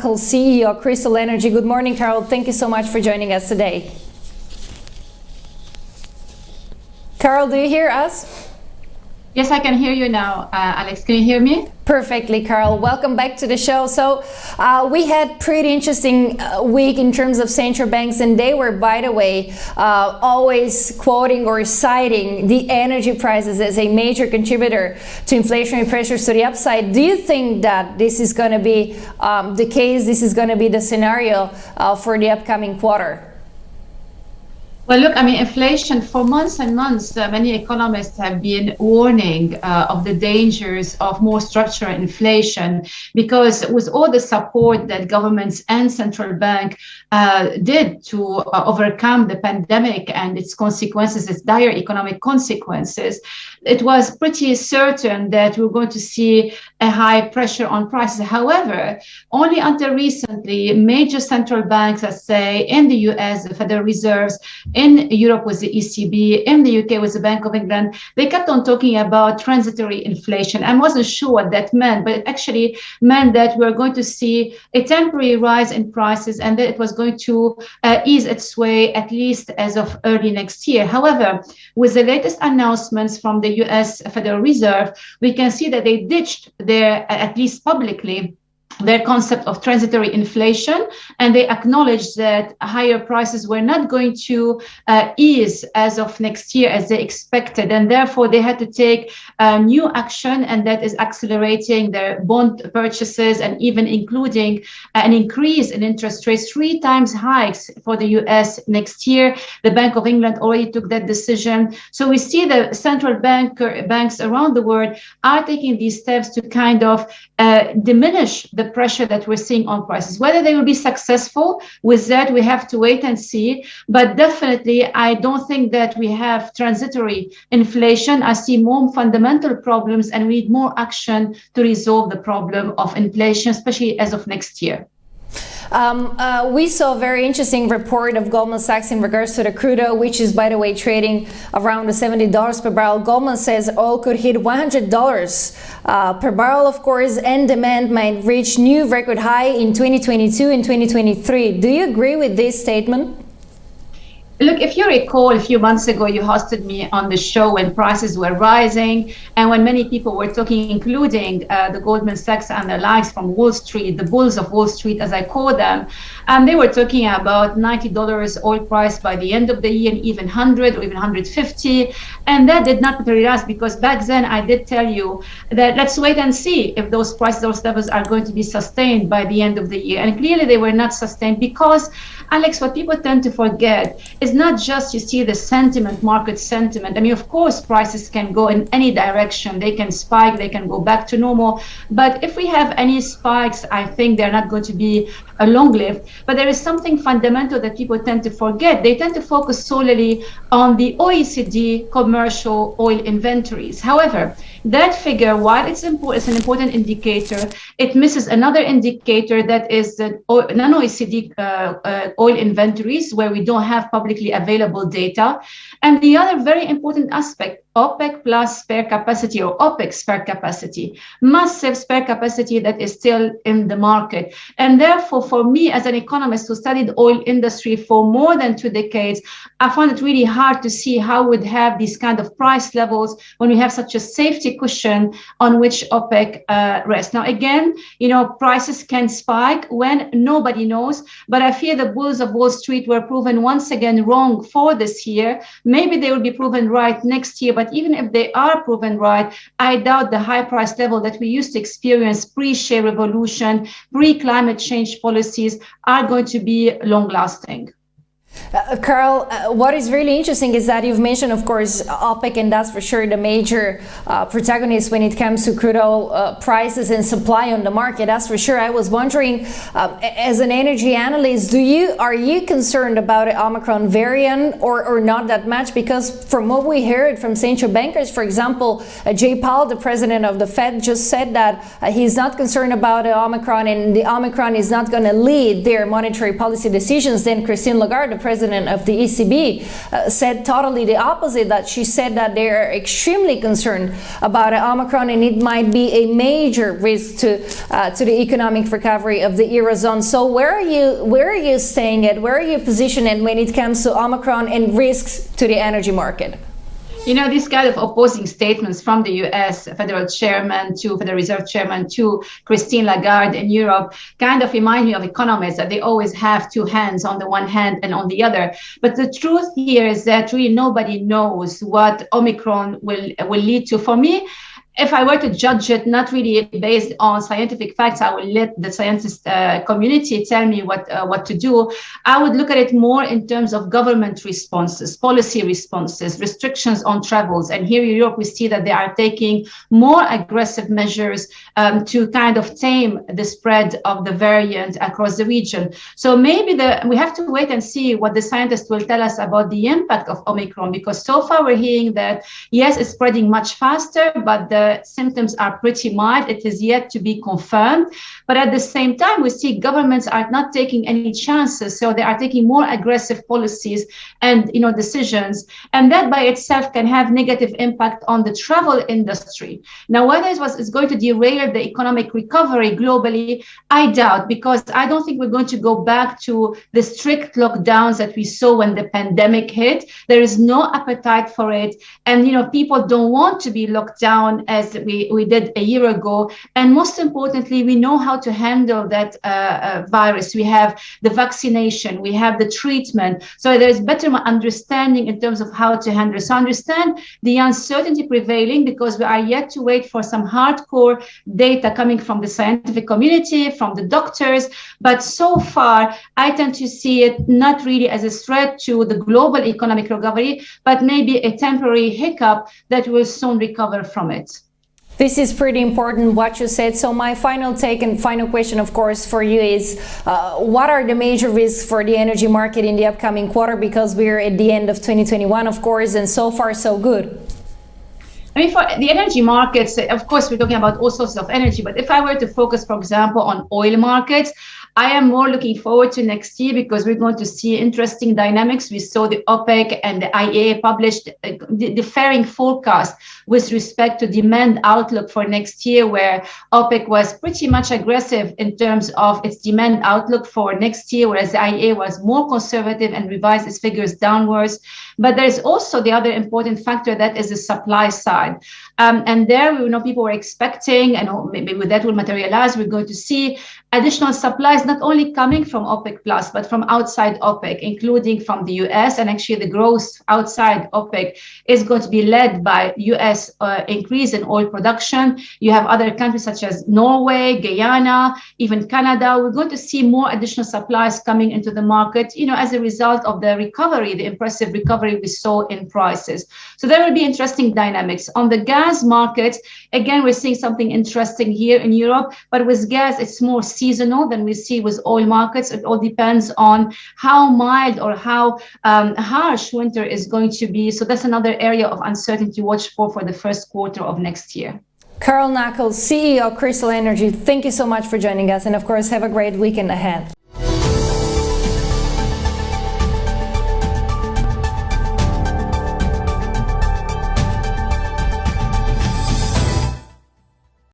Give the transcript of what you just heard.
Nakhle, CEO of Crystol Energy. Good morning, Carole. Thank you so much for joining us today. Carole, do you hear us? Yes, I can hear you now. Alex, can you hear me? Perfectly, Carole. Welcome back to the show. So we had pretty interesting week in terms of central banks, and they were, by the way, always quoting or citing the energy prices as a major contributor to inflationary pressures to the upside. Do you think that this is going to be the case? This is going to be the scenario for the upcoming quarter? Well, look, I mean, inflation for months and months, many economists have been warning of the dangers of more structural inflation, because with all the support that governments and central bank did to overcome the pandemic and its consequences, its dire economic consequences, it was pretty certain that we were going to see a high pressure on prices. However, only until recently, major central banks, let's say in the US, the Federal Reserves, in Europe with the ECB, in the UK with the Bank of England, they kept on talking about transitory inflation. I wasn't sure what that meant, but it actually meant that we're going to see a temporary rise in prices and that it was going to ease its way at least as of early next year. However, with the latest announcements from the US Federal Reserve, we can see that they ditched their, at least publicly, their concept of transitory inflation, and they acknowledged that higher prices were not going to ease as of next year as they expected, and therefore they had to take new action, and that is accelerating their bond purchases and even including an increase in interest rates, 3 times hikes for the US next year. The Bank of England already took that decision. So we see the central banks around the world are taking these steps to kind of diminish the pressure that we're seeing on prices. Whether they will be successful with that, we have to wait and see. But definitely, I don't think that we have transitory inflation. I see more fundamental problems, and we need more action to resolve the problem of inflation, especially as of next year. We saw a very interesting report of Goldman Sachs in regards to the crude oil, which is, by the way, trading around the $70 per barrel. Goldman says oil could hit $100 per barrel, of course, and demand might reach new record high in 2022 and 2023. Do you agree with this statement? Look, if you recall, a few months ago, you hosted me on the show when prices were rising and when many people were talking, including the Goldman Sachs and the likes from Wall Street, the bulls of Wall Street, as I call them, and they were talking about $90 oil price by the end of the year, and even 100 or even 150. And that did not materialize, because back then I did tell you that let's wait and see if those prices, those levels are going to be sustained by the end of the year. And clearly they were not sustained, because, Alex, what people tend to forget is not just, you see, the sentiment, market sentiment. I mean, of course, prices can go in any direction. They can spike, they can go back to normal. But if we have any spikes, I think they're not going to be long-lived. But there is something fundamental that people tend to forget. They tend to focus solely on the OECD commercial oil inventories. However, that figure, while it's an important indicator, it misses another indicator, that is the non-OECD oil inventories, where we don't have publicly available data. And the other very important aspect, OPEC plus spare capacity, or OPEC spare capacity, massive spare capacity that is still in the market. And therefore, for me as an economist who studied oil industry for more than 2 decades, I found it really hard to see how we'd have these kind of price levels when we have such a safety cushion on which OPEC rests. Now, again, you know, prices can spike when nobody knows, but I fear the bulls of Wall Street were proven once again wrong for this year. Maybe they will be proven right next year, but even if they are proven right, I doubt the high price level that we used to experience pre-share revolution, pre-climate change policies are going to be long-lasting. Carole, what is really interesting is that you've mentioned, of course, OPEC, and that's for sure the major protagonist when it comes to crude oil prices and supply on the market. That's for sure. I was wondering, as an energy analyst, are you concerned about the Omicron variant or not that much? Because from what we heard from central bankers, for example, Jay Powell, the president of the Fed, just said that he's not concerned about the Omicron, and the Omicron is not going to lead their monetary policy decisions. Then Christine Lagarde, the president of the ECB, said totally the opposite, that she said that they are extremely concerned about Omicron and it might be a major risk to the economic recovery of the Eurozone. So where are you staying at? Where are you positioned at when it comes to Omicron and risks to the energy market? You know, these kind of opposing statements from the US Federal Chairman to Federal Reserve Chairman to Christine Lagarde in Europe kind of remind me of economists, that they always have two hands, on the one hand and on the other. But the truth here is that really nobody knows what Omicron will lead to. For me, if I were to judge it not really based on scientific facts, I will let the scientist community tell me what to do. I would look at it more in terms of government responses, policy responses, restrictions on travels. And here in Europe, we see that they are taking more aggressive measures to kind of tame the spread of the variant across the region. So maybe we have to wait and see what the scientists will tell us about the impact of Omicron, because so far we're hearing that, yes, it's spreading much faster, but the symptoms are pretty mild. It is yet to be confirmed. But at the same time, we see governments are not taking any chances. So they are taking more aggressive policies and decisions. And that by itself can have negative impact on the travel industry. Now, whether it is going to derail the economic recovery globally, I doubt, because I don't think we're going to go back to the strict lockdowns that we saw when the pandemic hit. There is no appetite for it. And, people don't want to be locked down as we did a year ago. And most importantly, we know how to handle that virus. We have the vaccination, we have the treatment. So there's better understanding in terms of how to handle. So understand the uncertainty prevailing, because we are yet to wait for some hardcore data coming from the scientific community, from the doctors. But so far, I tend to see it not really as a threat to the global economic recovery, but maybe a temporary hiccup that will soon recover from it. This is pretty important what you said. So my final take and final question, of course, for you is what are the major risks for the energy market in the upcoming quarter? Because we're at the end of 2021, of course, and so far so good. I mean, for the energy markets, of course, we're talking about all sorts of energy. But if I were to focus, for example, on oil markets, I am more looking forward to next year, because we're going to see interesting dynamics. We saw the OPEC and the IEA published differing forecast with respect to demand outlook for next year, where OPEC was pretty much aggressive in terms of its demand outlook for next year, whereas the IEA was more conservative and revised its figures downwards. But there's also the other important factor, that is the supply side. And there, people were expecting, and maybe that will materialize, we're going to see additional supplies not only coming from OPEC plus, but from outside OPEC, including from the US. And actually the growth outside OPEC is going to be led by US increase in oil production. You have other countries such as Norway, Guyana, even Canada. We're going to see more additional supplies coming into the market, as a result of the recovery, the impressive recovery we saw in prices. So there will be interesting dynamics. On the gas market, again, we're seeing something interesting here in Europe, but with gas, it's more seasonal than we see with oil markets. It all depends on how mild or how harsh winter is going to be. So that's another area of uncertainty to watch for the first quarter of next year. Carole Nakhle, CEO of Crystol Energy, thank you so much for joining us. And of course, have a great weekend ahead.